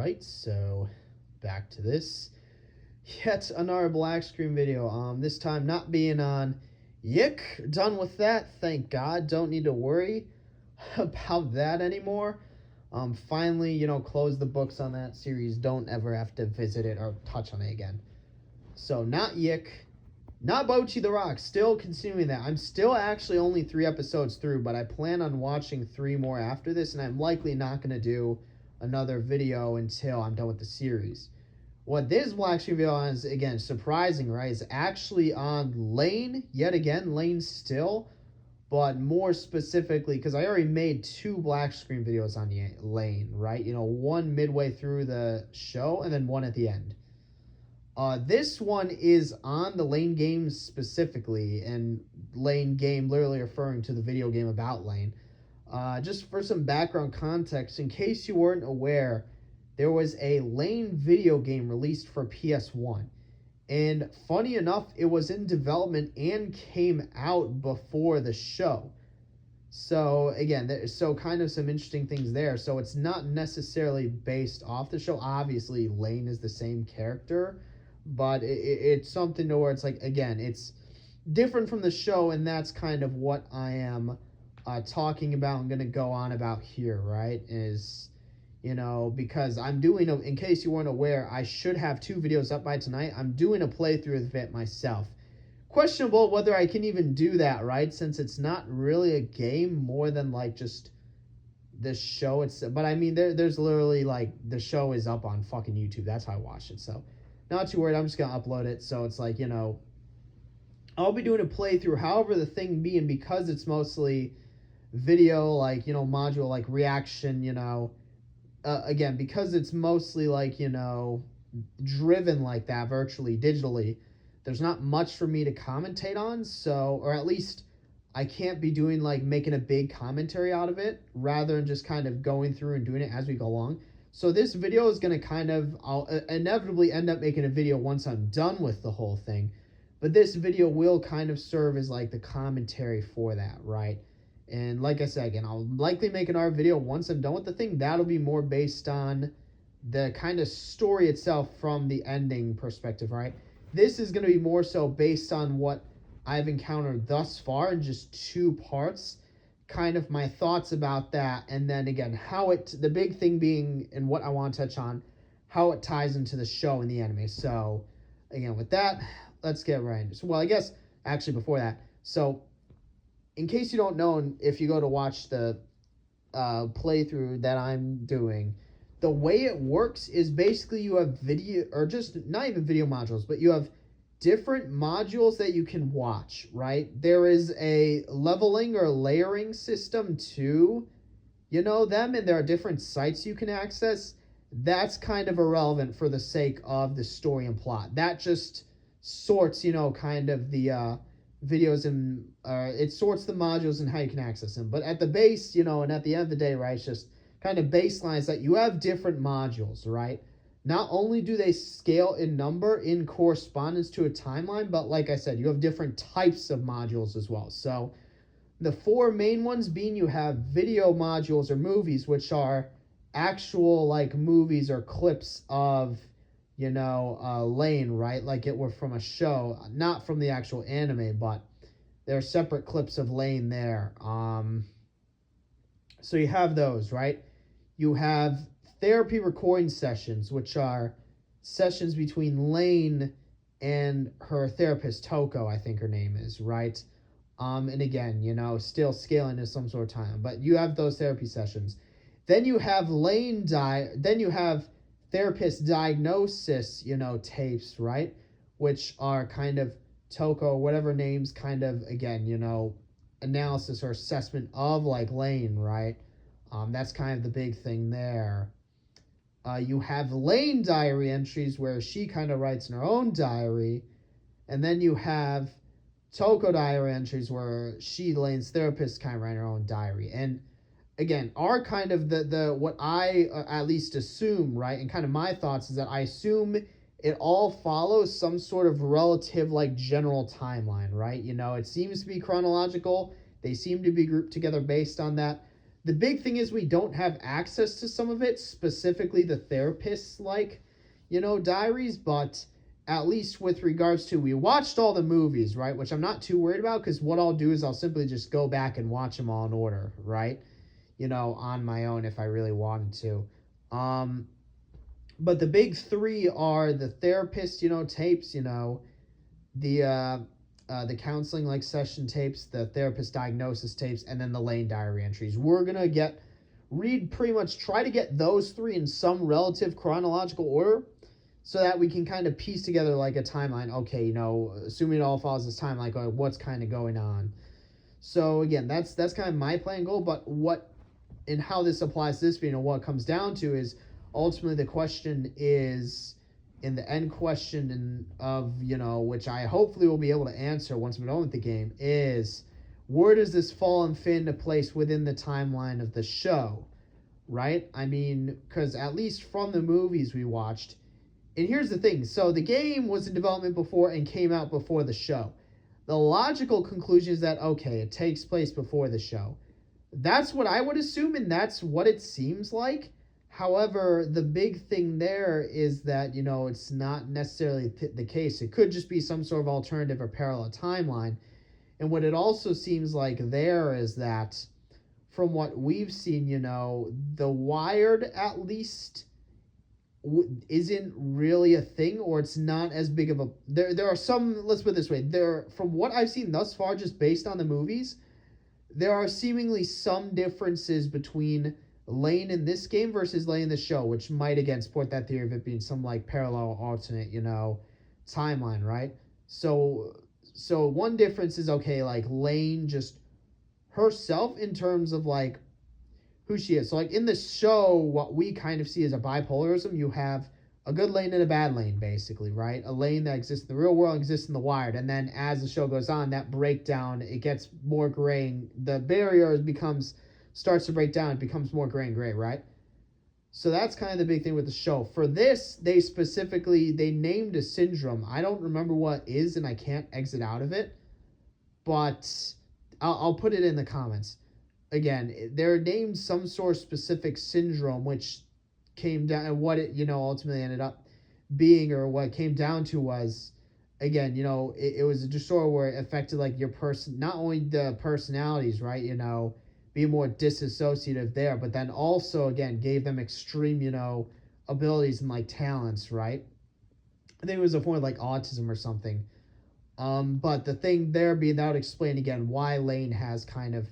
Alright, so back to this. Yet another black screen video. This time not being on Yick. Done with that, thank God. Don't need to worry about that anymore. Finally, close the books on that series. Don't ever have to visit it or touch on it again. So not Yick. Not Bocchi the Rock. Still continuing that. I'm still actually only 3 episodes through, but I plan on watching 3 more after this, and I'm likely not going to do another video until I'm done with the series. What this black screen video is, again, surprising, right, is actually on Lain, yet again, Lain still, but more specifically, because I already made 2 black screen videos on the Lain, right, one midway through the show, and then one at the end. This one is on the Lain game specifically, and Lain game literally referring to the video game about Lain. Just for some background context, in case you weren't aware, there was a Lain video game released for PS1. And funny enough, it was in development and came out before the show. So again, so kind of some interesting things there. So it's not necessarily based off the show. Obviously, Lain is the same character, but it's something to where it's like, again, it's different from the show, and that's kind of what I am talking about. I'm going to go on about here, right, is, because I'm doing, in case you weren't aware, I should have 2 videos up by tonight. I'm doing a playthrough of it myself. Questionable whether I can even do that, right, since it's not really a game more than, like, just the show itself. But, I mean, there's literally, like, the show is up on fucking YouTube. That's how I watched it, so not too worried. I'm just going to upload it, so it's like, I'll be doing a playthrough, however the thing be, and because it's mostly video, like, module, like, reaction, again, because it's mostly, like, driven like that, virtually, digitally, there's not much for me to commentate on, so, or at least I can't be doing, like, making a big commentary out of it, rather than just kind of going through and doing it as we go along. So this video is going to kind of, I'll inevitably end up making a video once I'm done with the whole thing, but this video will kind of serve as, like, the commentary for that, right? And like I said, again, I'll likely make another video once I'm done with the thing. That'll be more based on the kind of story itself from the ending perspective, right? This is going to be more so based on what I've encountered thus far in just 2 parts, kind of my thoughts about that, and then again, how the big thing being, and what I want to touch on, how it ties into the show and the anime. So, again, with that, let's get right into it. Well, I guess, actually, before that, so, in case you don't know, if you go to watch the playthrough that I'm doing, the way it works is basically you have video, or just not even video modules, but you have different modules that you can watch, right? There is a leveling or layering system to, them, and there are different sites you can access. That's kind of irrelevant for the sake of the story and plot. That just sorts, kind of the videos, and it sorts the modules and how you can access them. But at the base, and at the end of the day, right, it's just kind of baselines that you have different modules, right? Not only do they scale in number in correspondence to a timeline, but like I said, you have different types of modules as well. So the 4 main ones being, you have video modules or movies, which are actual, like, movies or clips of, Lain, right? Like it were from a show, not from the actual anime, but there are separate clips of Lain there. So you have those, right? You have therapy recording sessions, which are sessions between Lain and her therapist, Toko, I think her name is, right? And again, still scaling to some sort of time, but you have those therapy sessions. Then you have then you have therapist diagnosis, tapes, right? Which are kind of Toko, whatever names, kind of, again, analysis or assessment of, like, Lain, right? That's kind of the big thing there. You have Lain diary entries where she kind of writes in her own diary. And then you have Toko diary entries where she, Lain's therapist, kind of write her own diary. And again, are kind of the what I at least assume, right? And kind of my thoughts is that I assume it all follows some sort of relative, like, general timeline, right? It seems to be chronological. They seem to be grouped together based on that. The big thing is we don't have access to some of it, specifically the therapist's diaries, but at least with regards to, we watched all the movies, right? Which I'm not too worried about, because what I'll do is I'll simply just go back and watch them all in order, right? On my own if I really wanted to. But the big three are the therapist, tapes, the counseling session tapes, the therapist diagnosis tapes, and then the Lain diary entries. We're gonna try to get those three in some relative chronological order, so that we can kind of piece together a timeline. Okay, assuming it all follows this timeline, what's kind of going on. So again, that's kind of my plan goal. But what and how this applies to this video, what it comes down to is ultimately the question is, in the end question which I hopefully will be able to answer once I'm done with the game, is where does this fall and fit into place within the timeline of the show, right? I mean, because at least from the movies we watched, and here's the thing, so the game was in development before and came out before the show. The logical conclusion is that, okay, it takes place before the show. That's what I would assume, and that's what it seems like. However, the big thing there is that, it's not necessarily the case. It could just be some sort of alternative or parallel timeline. And what it also seems like there is that, from what we've seen, the Wired at least isn't really a thing, or it's not as big of a... There are some, let's put it this way, from what I've seen thus far, just based on the movies, there are seemingly some differences between Lain in this game versus Lain in the show, which might again support that theory of it being some parallel alternate, timeline, right? So one difference is, okay, Lain just herself in terms of who she is. So in the show, what we kind of see as a bipolarism, you have a good Lain and a bad Lain, basically, right? A Lain that exists in the real world, exists in the Wired, and then as the show goes on, that breakdown, it gets more gray, and the barrier starts to break down, it becomes more gray and gray, right? So that's kind of the big thing with the show. For this, they named a syndrome. I don't remember what it is, and I can't exit out of it, but I'll put it in the comments. Again, they're named some sort of specific syndrome, which came down, and what it ultimately ended up being, or what it came down to was, again, it was a disorder where it affected your person, not only the personalities, right, being more disassociative there, but then also again gave them extreme abilities and talents, right? I think it was a form of autism or something. But the thing there being, that would explain again why Lain has kind of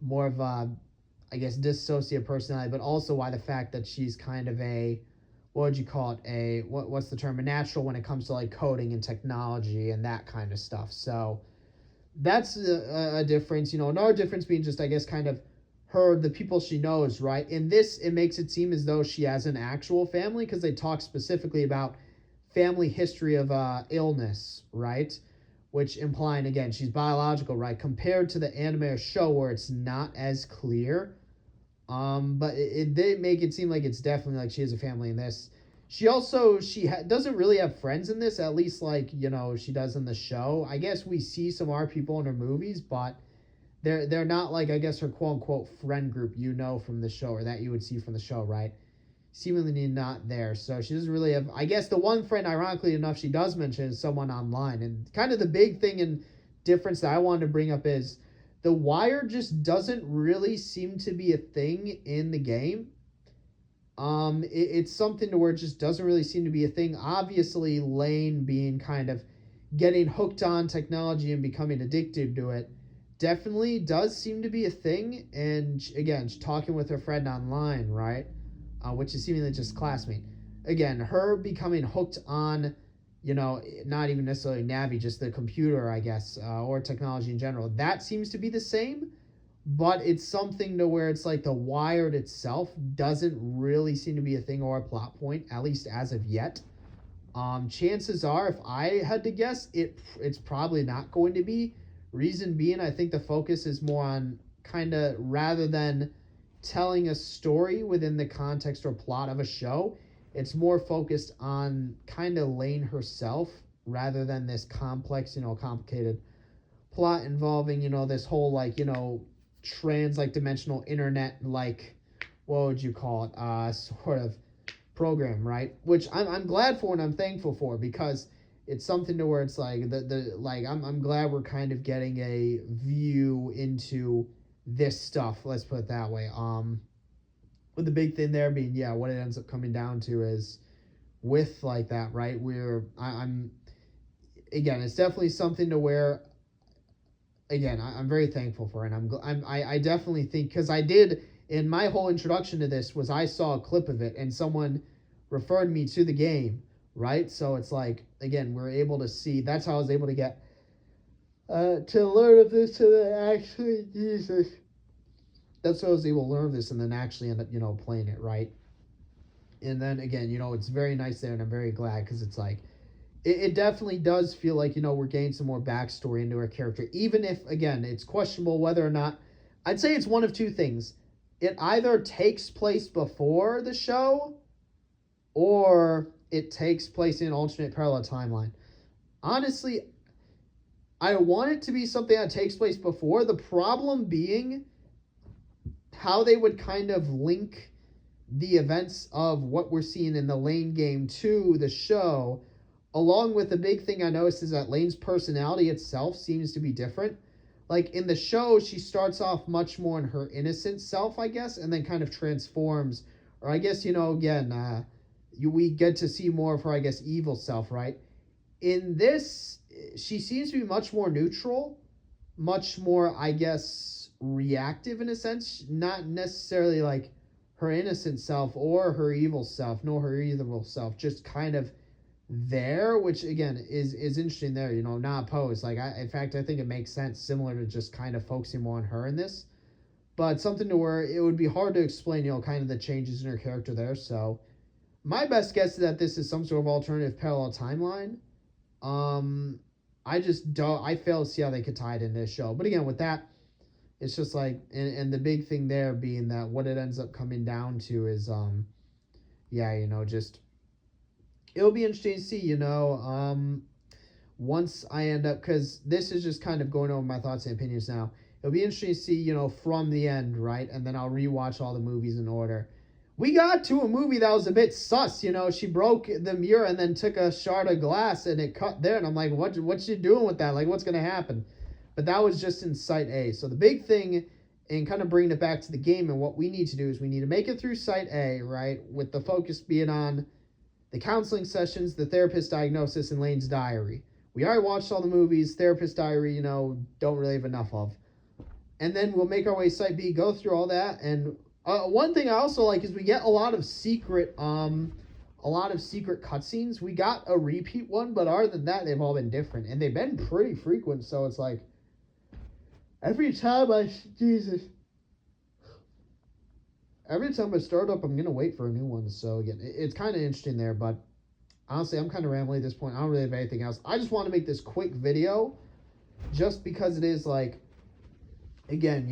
more of a, I guess, dissociative personality, but also why the fact that she's kind of a, what would you call it, what's the term, a natural when it comes to coding and technology and that kind of stuff. So that's a difference. Another difference being just, I guess, kind of the people she knows, right? In this, it makes it seem as though she has an actual family, because they talk specifically about family history of illness, right? Which implying, again, she's biological, right? Compared to the anime or show where it's not as clear. But they make it seem like it's definitely she has a family in this. She also, doesn't really have friends in this, at least she does in the show. I guess we see some other people in her movies, but they're not I guess her quote unquote friend group, from the show, or that you would see from the show, right? Seemingly not there. So she doesn't really have, I guess the one friend, ironically enough, she does mention is someone online. And kind of the big thing and difference that I wanted to bring up is the Wire just doesn't really seem to be a thing in the game. It's something to where it just doesn't really seem to be a thing. Obviously, Lain being kind of getting hooked on technology and becoming addicted to it definitely does seem to be a thing. And again, she's talking with her friend online, right? Which is seemingly just classmate. Again, her becoming hooked on, not even necessarily Navi, just the computer, I guess, or technology in general. That seems to be the same, but it's something to where it's the Wired itself doesn't really seem to be a thing or a plot point, at least as of yet. Chances are, if I had to guess, it's probably not going to be. Reason being, I think the focus is more on kind of, rather than telling a story within the context or plot of a show, it's more focused on kind of Lain herself, rather than this complex, complicated plot involving, this whole like dimensional internet, like, what would you call it, sort of program, right? Which I'm glad for and I'm thankful for, because it's something to where it's like I'm glad we're kind of getting a view into this stuff, let's put it that way. With the big thing there being, yeah, what it ends up coming down to is with like that, right? I'm again, it's definitely something to where, again, I'm very thankful for it. I definitely think, because I did, in my whole introduction to this was I saw a clip of it and someone referred me to the game, right? So it's like, again, we're able to see. That's how I was able to get to learn of this, and then actually, Jesus, that's how I was able to learn of this and then actually end up, playing it, right? And then again, it's very nice there, and I'm very glad, because it's like, it definitely does feel like, we're getting some more backstory into our character, even if, again, it's questionable whether or not. I'd say it's one of two things. It either takes place before the show, or it takes place in an alternate parallel timeline. Honestly, I want it to be something that takes place before. The problem being how they would kind of link the events of what we're seeing in the Lain game to the show, along with the big thing I noticed is that Lain's personality itself seems to be different. Like in the show, she starts off much more in her innocent self, I guess, and then kind of transforms, or I guess, again, we get to see more of her, I guess, evil self, right? In this, she seems to be much more neutral, much more, I guess, reactive in a sense, not necessarily like her innocent self or her evil self, nor her evil self, just kind of there, which again is interesting there, not opposed. Like, in fact, I think it makes sense, similar to just kind of focusing more on her in this, but something to where it would be hard to explain, kind of the changes in her character there. So my best guess is that this is some sort of alternative parallel timeline. I just don't, I fail to see how they could tie it in this show. But again, with that, it's just like, and the big thing there being that what it ends up coming down to is, yeah, just, it'll be interesting to see, once I end up, because this is just kind of going over my thoughts and opinions now. It'll be interesting to see, from the end, right? And then I'll rewatch all the movies in order. We got to a movie that was a bit sus, she broke the mirror and then took a shard of glass and it cut there. And I'm like, what's she doing with that? Like, what's going to happen? But that was just in Site A. So the big thing, and kind of bringing it back to the game, and what we need to do is we need to make it through Site A, right? With the focus being on the counseling sessions, the therapist diagnosis, and Lain's diary. We already watched all the movies. Therapist diary, don't really have enough of. And then we'll make our way to Site B, go through all that. And one thing I also like is we get a lot of secret cutscenes. We got a repeat one, but other than that, they've all been different. And they've been pretty frequent, so it's like, every time I start up, I'm going to wait for a new one. So again, it's kind of interesting there, but honestly, I'm kind of rambling at this point. I don't really have anything else. I just want to make this quick video just because it is like, again,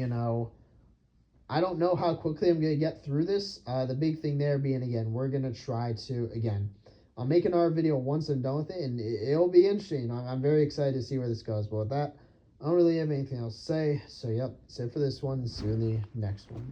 I don't know how quickly I'm going to get through this. The big thing there being, again, we're going to try to, again, I'll make another video once I'm done with it, and it'll be interesting. I'm very excited to see where this goes. But with that, I don't really have anything else to say. So, yep, that's it for this one. See you in the next one.